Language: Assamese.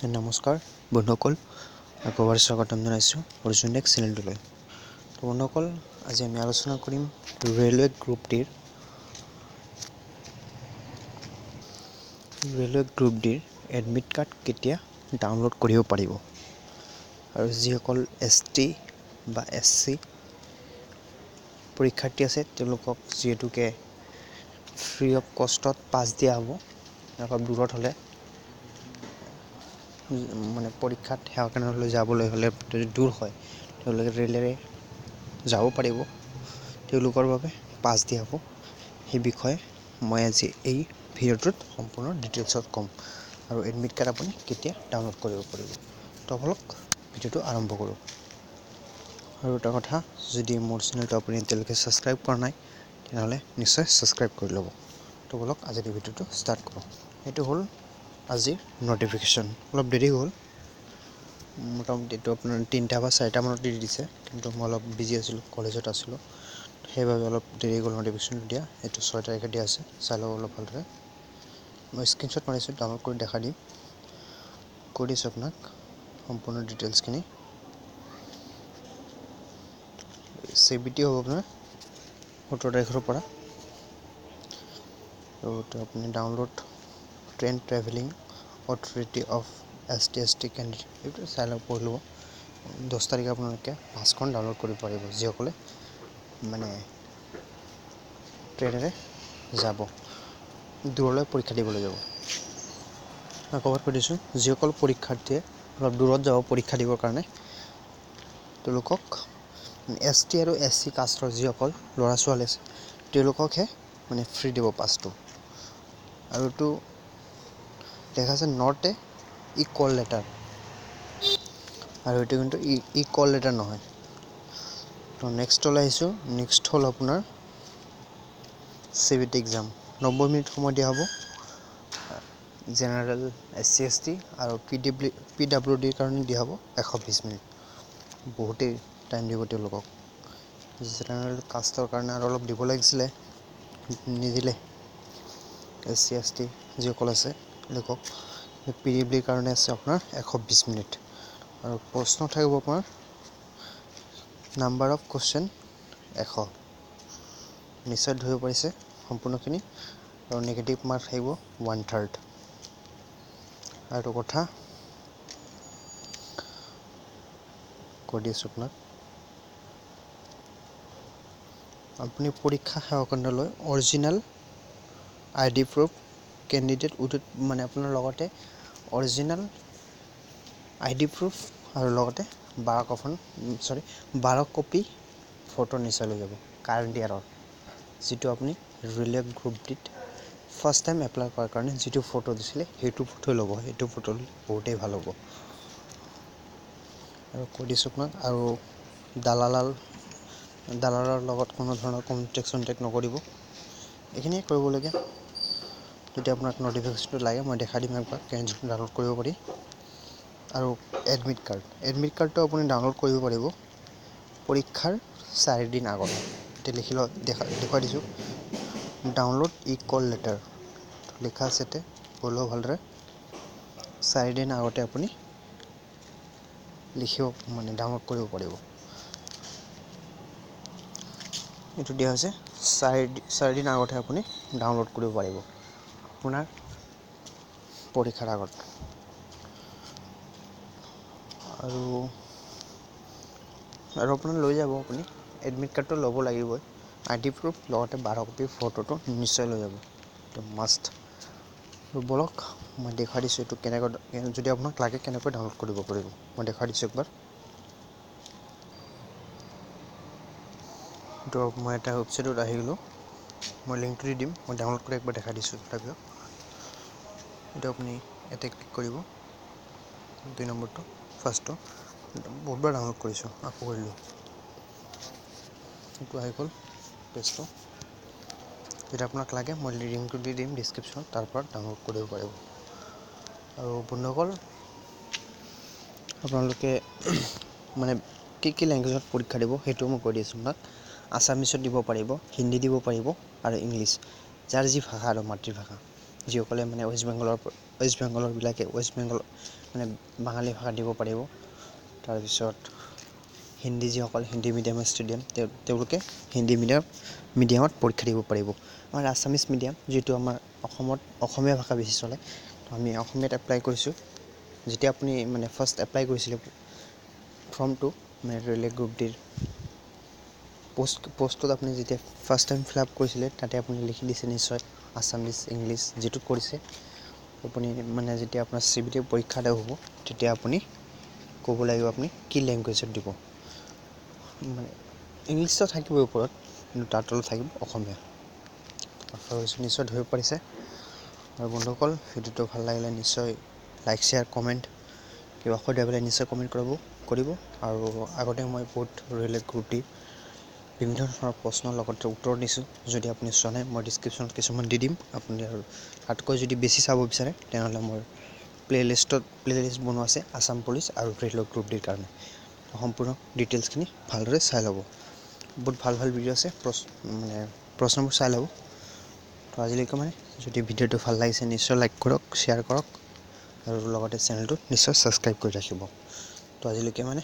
নমস্কাৰ বন্ধুসকল, আকৌ স্বাগতম জনাইছোঁ অৰ্জুন এক চেনেলটোলৈ। তো বন্ধুসকল, আজি আমি আলোচনা কৰিম ৰেলৱে গ্ৰুপ ডিৰ এডমিট কাৰ্ড কেতিয়া ডাউনলোড কৰিব পাৰিব, আৰু যিসকল ST বা SC পৰীক্ষাৰ্থী আছে তেওঁলোকক যিহেতুকে ফ্ৰী অফ কষ্টত পাছ দিয়া হ'ব। অলপ দূৰত হ'লে মানে পৰীক্ষাত সেৱা কেন্দ্ৰলৈ যাবলৈ হ'লে যদি দূৰ হয় তেওঁলোকে ৰেলেৰে যাব পাৰিব, তেওঁলোকৰ বাবে পাছ দিয়া হ'ব। সেই বিষয়ে মই আজি এই ভিডিঅ'টোত সম্পূৰ্ণ ডিটেইলছত ক'ম, আৰু এডমিট কাৰ্ড আপুনি কেতিয়া ডাউনলোড কৰিব পাৰিব। তো বলক ভিডিঅ'টো আৰম্ভ কৰোঁ। আৰু এটা কথা, যদি মোৰ চেনেলটো আপুনি এতিয়ালৈকে ছাবস্ক্ৰাইব কৰা নাই তেনেহ'লে নিশ্চয় ছাবস্ক্ৰাইব কৰি ল'ব। তো বলক আজিৰ ভিডিঅ'টো ষ্টাৰ্ট কৰোঁ। এইটো হ'ল আজিৰ ন'টিফিকেশ্যন। অলপ দেৰি হ'ল, মোটামুটি এইটো আপোনাৰ 3টা বা 4টা মানত দি দিছে, কিন্তু মই অলপ বিজি আছিলোঁ, কলেজত আছিলোঁ, সেইবাবে অলপ দেৰি গ'ল ন'টিফিকেশ্যনটো দিয়া। এইটো 6 তাৰিখে দিয়া আছে, চাই ল'ব অলপ ভালদৰে। মই স্ক্ৰীনশ্বট মাৰিছোঁ, ডাউনলোড কৰি দেখা দিম, কৈ দিছোঁ আপোনাক সম্পূৰ্ণ ডিটেইলছখিনি। CBT হ'ব আপোনাৰ 17 তাৰিখৰ পৰা। আৰু আপুনি download train travelling authority of ST candidate, এইটো চাই লওক, পঢ়ি ল'ব। 10 তাৰিখে আপোনালোকে পাছখন ডাউনলোড কৰিব পাৰিব, যিসকলে মানে ট্ৰেইনেৰে যাব, দূৰলৈ পৰীক্ষা দিবলৈ যাব। মই ক'ৰবাত কৈ দিছোঁ, যিসকল পৰীক্ষাৰ্থীয়ে অলপ দূৰত যাব পৰীক্ষা দিবৰ কাৰণে, তেওঁলোকক ST আৰু SC কাষ্টৰ যিসকল ল'ৰা ছোৱালী আছে তেওঁলোককহে মানে ফ্ৰী দিব পাছটো। আৰু এইটো দেখা আছে নট এ ইকুৱেল লেটাৰ, আৰু এইটো কিন্তু ইকুৱেল লেটাৰ নহয়। তো নেক্সটলৈ আহিছোঁ। নেক্সট হ'ল আপোনাৰ CBT এক্সাম। 90 মিনিট সময় দিয়া হ'ব। জেনেৰেল SC ST আৰু PWDৰ কাৰণে দিয়া হ'ব 120 মিনিট। বহুতেই টাইম দিব তেওঁলোকক। জেনেৰেল কাষ্টৰ কাৰণে আৰু অলপ দিব লাগিছিলে, নিদিলে। SC ST যিসকল আছে তেওঁলোকক। PWDৰ কাৰণে আছে আপোনাৰ 120 মিনিট। আৰু প্ৰশ্ন থাকিব আপোনাৰ নাম্বাৰ অফ কুৱেশ্যন 100, নিশ্চয় ধৰিব পাৰিছে সম্পূৰ্ণখিনি। আৰু নেগেটিভ মাৰ্ক থাকিব 1/3। আৰু কথা কৈ দিছোঁ আপোনাক, আপুনি পৰীক্ষা সেৱা কেন্দ্ৰলৈ original ID proof candidate with, মানে আপোনাৰ লগতে অৰিজিনেল ID প্ৰুফ আৰু লগতে 12 কপি ফটো নিশ্চয় লৈ যাব। কাৰেণ্ট ইয়াৰৰ যিটো আপুনি ৰেলৱে গ্ৰুপ ডিত ফাৰ্ষ্ট টাইম এপ্লাই কৰাৰ কাৰণে যিটো ফটো দিছিলে সেইটো ফটো ল'ব। সেইটো ফটো ল'লে বহুতেই ভাল হ'ব। আৰু কৈ দিছোঁ আপোনাক, আৰু দালালৰ লগত কোনো ধৰণৰ কণ্টেক্ট নকৰিব। এইখিনিয়ে কৰিবলগীয়া। যদি আপোনাক ন'টিফিকেশ্যনটো লাগে মই দেখাই দিম একবাৰ কেনেকৈ ডাউনলোড কৰিব পাৰি। আৰু এডমিট কাৰ্ডটো আপুনি ডাউনলোড কৰিব পাৰিব পৰীক্ষাৰ 4 দিন আগত। এতিয়া দেখুৱাই দিছোঁ, ডাউনলোড ইকুৱেল লেটাৰ লিখা আছে, পঢ়িব ভালদৰে। 4 দিন আগতে আপুনি মানে ডাউনলোড কৰিব পাৰিব। এইটো দিয়া হৈছে 4 দিন আগতে আপুনি ডাউনলোড কৰিব পাৰিব আপোনাৰ পৰীক্ষাৰ আগত। আৰু আপোনাৰ লৈ যাব, আপুনি এডমিট কাৰ্ডটো ল'ব লাগিবই। ID প্ৰুফ লগতে 12 কপি ফটোটো নিশ্চয় লৈ যাব, এইটো মাষ্ট। আৰু বলক মই দেখুৱাই দিছোঁ এইটো কেনেকৈ, যদি আপোনাক লাগে কেনেকৈ ডাউনলোড কৰিব পাৰিব মই দেখুৱাই দিছোঁ একবাৰ। তো মই এটা ৱেবছাইটত আহি গ'লোঁ, মই লিংকটো দি দিম। মই ডাউনলোড কৰি একবাৰ দেখাই দিছোঁ তথাপিও। এইটো আপুনি ইয়াতে ক্লিক কৰিব, 2 নম্বৰটো, ফাৰ্ষ্টটো বহুতবাৰ ডাউনলোড কৰিছোঁ, আকৌ কৰিলোঁ। এইটো আহি গ'ল পেজটো। যদি আপোনাক লাগে মই লিংকটো দি দিম ডিছক্ৰিপশ্যনত, তাৰ পৰা ডাউনলোড কৰিব পাৰিব। আৰু বন্ধুসকল, আপোনালোকে মানে কি লেংগুৱেজত পৰীক্ষা দিব সেইটো মই কৈ দিছোঁ আপোনাক। আছামিছত দিব পাৰিব, হিন্দী দিব পাৰিব, আৰু ইংলিছ, যাৰ যি ভাষা আৰু মাতৃভাষা। যিসকলে মানে ৱেষ্ট বেংগলৰ বিলাকে ৱেষ্ট বেংগল মানে বাঙালী ভাষা দিব পাৰিব। তাৰপিছত হিন্দী যিসকল হিন্দী মিডিয়ামৰ ষ্টুডেণ্ট তেওঁলোকে হিন্দী মিডিয়ামত পৰীক্ষা দিব পাৰিব। আমাৰ আছামিছ মিডিয়াম যিটো আমাৰ অসমত অসমীয়া ভাষা বেছি চলে, তো আমি অসমীয়াত এপ্লাই কৰিছোঁ। যেতিয়া আপুনি মানে ফাৰ্ষ্ট এপ্লাই কৰিছিলে ফৰ্মটো মানে ৰেলৱে গ্ৰুপ ডিৰ পোষ্টত আপুনি যেতিয়া ফাৰ্ষ্ট টাইম ফিল আপ কৰিছিলে, তাতে আপুনি লিখি দিছে নিশ্চয় আছামিছ ইংলিছ যিটোত কৰিছে। আপুনি মানে যেতিয়া আপোনাৰ CBT পৰীক্ষা এটা হ'ব, তেতিয়া আপুনি ক'ব লাগিব আপুনি কি লেংগুৱেজত দিব। মানে ইংলিছটো থাকিব ওপৰত, কিন্তু তাৰ তলত থাকিব অসমীয়া। আশা কৰিছোঁ নিশ্চয় ধৰিব পাৰিছে। আৰু বন্ধুসকল, ভিডিঅ'টো ভাল লাগিলে নিশ্চয় লাইক শ্বেয়াৰ কমেণ্ট কিবা সুধিব পাৰিলে নিশ্চয় কমেণ্ট কৰিব। আৰু আগতে মই বহুত ৰেলৱে গ্ৰুপ ডি বিভিন্ন ধৰণৰ প্ৰশ্নৰ লগতে উত্তৰ দিছোঁ। যদি আপুনি চোৱা নাই, মই ডিছক্ৰিপশ্যনত কিছুমান দি দিম। আপুনি আৰু তাতকৈ যদি বেছি চাব বিচাৰে, তেনেহ'লে মোৰ প্লে'লিষ্ট বনোৱা আছে আছাম পুলিচ আৰু ৰেলৱে গ্ৰুপ ডিৰ কাৰণে। সম্পূৰ্ণ ডিটেইলছখিনি ভালদৰে চাই ল'ব। বহুত ভাল ভাল ভিডিঅ' আছে, মানে প্ৰশ্নবোৰ চাই ল'ব। তো আজিলৈকে মানে যদি ভিডিঅ'টো ভাল লাগিছে নিশ্চয় লাইক কৰক, শ্বেয়াৰ কৰক আৰু লগতে চেনেলটো নিশ্চয় ছাবস্ক্ৰাইব কৰি ৰাখিব। তো আজিলৈকে মানে